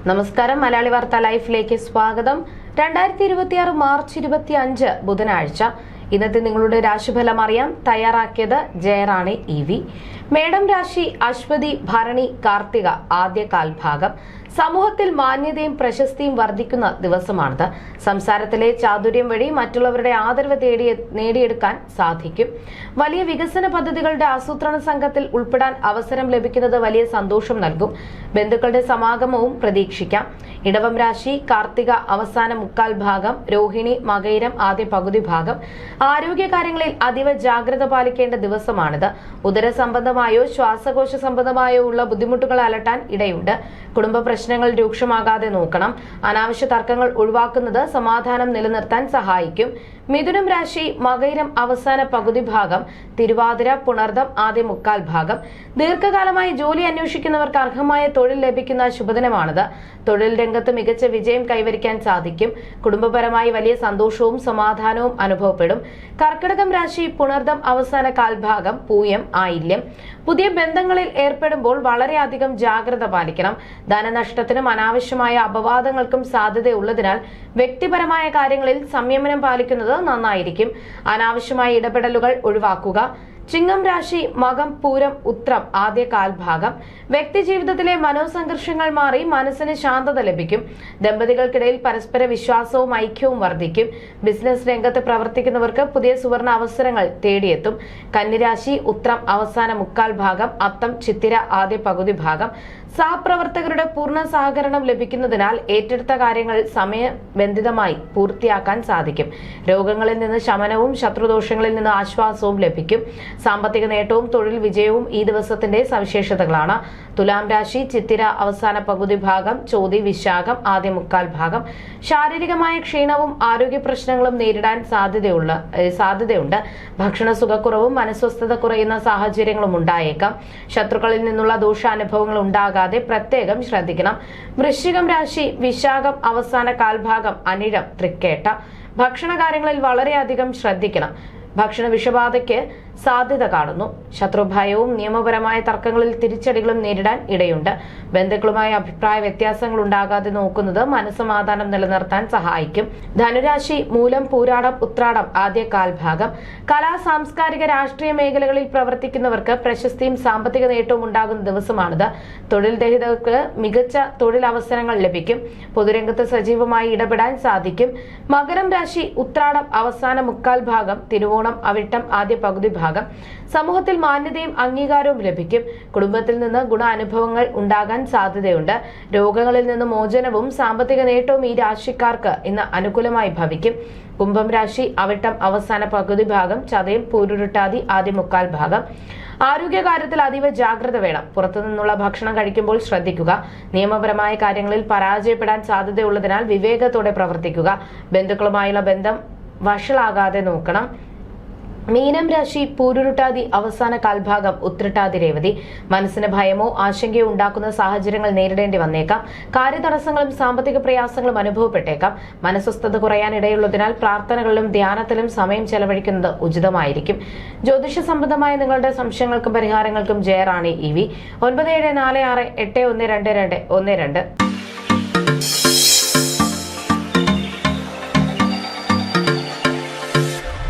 നമസ്കാരം. മലയാളി വാർത്ത ലൈഫിലേക്ക് സ്വാഗതം. 2026 മാർച്ച് 25 ബുധനാഴ്ച. ഇന്നത്തെ നിങ്ങളുടെ രാശിഫലം അറിയാം. തയ്യാറാക്കിയത് ജയറാണി EV. മേടം രാശി അശ്വതി ഭരണി കാർത്തിക ആദ്യ കാൽഭാഗം. സമൂഹത്തിൽ മാന്യതയും പ്രശസ്തിയും വർദ്ധിക്കുന്ന ദിവസമാണിത്. സംസാരത്തിലെ ചാതുര്യം വഴി മറ്റുള്ളവരുടെ ആദരവ് നേടിയെടുക്കാൻ സാധിക്കും. വലിയ വികസന പദ്ധതികളുടെ ആസൂത്രണ സംഘത്തിൽ ഉൾപ്പെടാൻ അവസരം ലഭിക്കുന്നത് വലിയ സന്തോഷം നൽകും. ബന്ധുക്കളുടെ സമാഗമവും പ്രതീക്ഷിക്കാം. ഇടവം രാശി കാർത്തിക അവസാന മുക്കാൽ ഭാഗം, രോഹിണി മകയിരം ആദ്യ പകുതി ഭാഗം. ആരോഗ്യകാര്യങ്ങളിൽ അതീവ ജാഗ്രത പാലിക്കേണ്ട ദിവസമാണിത്. ഉദര സംബന്ധമായോ ശ്വാസകോശ സംബന്ധമായോ ഉള്ള ബുദ്ധിമുട്ടുകൾ അലട്ടാൻ ഇടയുണ്ട്. കുടുംബ പ്രശ്നങ്ങൾ രൂക്ഷമാകാതെ നോക്കണം. അനാവശ്യ തർക്കങ്ങൾ ഒഴിവാക്കുന്നത് സമാധാനം നിലനിർത്താൻ സഹായിക്കും. മിഥുനം രാശി മകയിരം അവസാന പകുതി ഭാഗം, തിരുവാതിര പുണർദം ആദ്യ മുക്കാൽ ഭാഗം. ദീർഘകാലമായി ജോലി അന്വേഷിക്കുന്നവർക്ക് അർഹമായ തൊഴിൽ ലഭിക്കുന്ന ശുഭദിനമാണിത്. തൊഴിൽ രംഗത്ത് മികച്ച വിജയം കൈവരിക്കാൻ സാധിക്കും. കുടുംബപരമായി വലിയ സന്തോഷവും സമാധാനവും അനുഭവപ്പെടും. കർക്കിടകം രാശി പുണർദം അവസാന കാൽഭാഗം, പൂയം ആയില്യം. പുതിയ ബന്ധങ്ങളിൽ ഏർപ്പെടുമ്പോൾ വളരെയധികം ജാഗ്രത പാലിക്കണം. ധനനഷ്ടത്തിനും അനാവശ്യമായ അപവാദങ്ങൾക്കും സാധ്യതയുള്ളതിനാൽ വ്യക്തിപരമായ കാര്യങ്ങളിൽ സംയമനം പാലിക്കുന്നത് നന്നായിരിക്കും. അനാവശ്യമായ ഇടപെടലുകൾ ഒഴിവാക്കുക. ചിങ്ങം രാശി മകം പൂരം ഉത്രം ആദ്യ കാൽഭാഗം. വ്യക്തി ജീവിതത്തിലെ മനോസംഘർഷങ്ങൾ മാറി മനസ്സിന് ശാന്തത ലഭിക്കും. ദമ്പതികൾക്കിടയിൽ പരസ്പര വിശ്വാസവും ഐക്യവും വർദ്ധിക്കും. ബിസിനസ് രംഗത്ത് പ്രവർത്തിക്കുന്നവർക്ക് പുതിയ സുവർണ അവസരങ്ങൾ തേടിയെത്തും. കന്നിരാശി ഉത്രം അവസാന മുക്കാൽ ഭാഗം, അത്തം ചിത്തിര ആദ്യ പകുതി ഭാഗം. സഹപ്രവർത്തകരുടെ പൂർണ്ണ സഹകരണം ലഭിക്കുന്നതിനാൽ ഏറ്റെടുത്ത കാര്യങ്ങൾ സമയബന്ധിതമായി പൂർത്തിയാക്കാൻ സാധിക്കും. രോഗങ്ങളിൽ നിന്ന് ശമനവും ശത്രുദോഷങ്ങളിൽ നിന്ന് ആശ്വാസവും ലഭിക്കും. സാമ്പത്തിക നേട്ടവും തൊഴിൽ വിജയവും ഈ ദിവസത്തിന്റെ സവിശേഷതകളാണ്. തുലാം രാശി ചിത്തിര അവസാന പകുതി ഭാഗം, ചോതി വിശാഖം ആദ്യ മുക്കാൽ ഭാഗം. ശാരീരികമായ ക്ഷീണവും ആരോഗ്യ പ്രശ്നങ്ങളും നേരിടാൻ സാധ്യതയുണ്ട്. ഭക്ഷണ സുഖക്കുറവും മനസ്വസ്ഥത കുറയുന്ന സാഹചര്യങ്ങളും ഉണ്ടായേക്കാം. ശത്രുക്കളിൽ നിന്നുള്ള ദോഷാനുഭവങ്ങൾ ഉണ്ടാകാതെ പ്രത്യേകം ശ്രദ്ധിക്കണം. വൃശ്ചികം രാശി വിശാഖം അവസാന കാൽഭാഗം, അനിഴം തൃക്കേട്ട. ഭക്ഷണകാര്യങ്ങളിൽ വളരെയധികം ശ്രദ്ധിക്കണം. ഭക്ഷണ വിഷബാധയ്ക്ക് സാധ്യത കാണുന്നു. ശത്രുഭയവും നിയമപരമായ തർക്കങ്ങളിൽ തിരിച്ചടികളും നേരിടാൻ ഇടയുണ്ട്. ബന്ധുക്കളുമായി അഭിപ്രായ വ്യത്യാസങ്ങൾ ഉണ്ടാകാതെ നോക്കുന്നത് മനസ്സമാധാനം നിലനിർത്താൻ സഹായിക്കും. ധനുരാശി മൂലം പൂരാടം ഉത്രാടം ആദ്യ കാൽഭാഗം. കലാ സാംസ്കാരിക രാഷ്ട്രീയ മേഖലകളിൽ പ്രവർത്തിക്കുന്നവർക്ക് പ്രശസ്തിയും സാമ്പത്തിക നേട്ടവും ഉണ്ടാകുന്ന ദിവസമാണിത്. തൊഴിൽ രഹിതർക്ക് മികച്ച തൊഴിൽ അവസരങ്ങൾ ലഭിക്കും. പൊതുരംഗത്ത് സജീവമായി ഇടപെടാൻ സാധിക്കും. മകരം രാശി ഉത്രാടം അവസാന മുക്കാൽ ഭാഗം, തിരുവോണം അവിട്ടം ആദ്യ പകുതി ഭാഗം. സമൂഹത്തിൽ മാന്യതയും അംഗീകാരവും ലഭിക്കും. കുടുംബത്തിൽ നിന്ന് ഗുണാനുഭവങ്ങൾ ഉണ്ടാകാൻ സാധ്യതയുണ്ട്. രോഗങ്ങളിൽ നിന്ന് മോചനവും സാമ്പത്തിക നേട്ടവും ഈ രാശിക്കാർക്ക് ഇന്ന് അനുകൂലമായി ഭവിക്കും. കുംഭം രാശി അവിട്ടം അവസാന പകുതി ഭാഗം, ചതയം പൂരുരുട്ടാതി ആദ്യ മുക്കാൽ ഭാഗം. ആരോഗ്യകാര്യത്തിൽ അതീവ ജാഗ്രത വേണം. പുറത്തുനിന്നുള്ള ഭക്ഷണം കഴിക്കുമ്പോൾ ശ്രദ്ധിക്കുക. നിയമപരമായ കാര്യങ്ങളിൽ പരാജയപ്പെടാൻ സാധ്യതയുള്ളതിനാൽ വിവേകത്തോടെ പ്രവർത്തിക്കുക. ബന്ധുക്കളുമായുള്ള ബന്ധം വഷളാകാതെ നോക്കണം. മീനം രാശി പൂരുരുട്ടാതി അവസാന കാൽഭാഗം, ഉത്രട്ടാതി രേവതി. മനസ്സിന് ഭയമോ ആശങ്കയോ ഉണ്ടാക്കുന്ന സാഹചര്യങ്ങൾ നേരിടേണ്ടി വന്നേക്കാം. കാര്യതടസ്സങ്ങളും സാമ്പത്തിക പ്രയാസങ്ങളും അനുഭവപ്പെട്ടേക്കാം. മനസ്വസ്ഥത കുറയാൻ ഇടയുള്ളതിനാൽ പ്രാർത്ഥനകളിലും ധ്യാനത്തിലും സമയം ചെലവഴിക്കുന്നത് ഉചിതമായിരിക്കും. ജ്യോതിഷ സംബന്ധമായ നിങ്ങളുടെ സംശയങ്ങൾക്കും പരിഹാരങ്ങൾക്കും ജയറാണി EV 9746812212.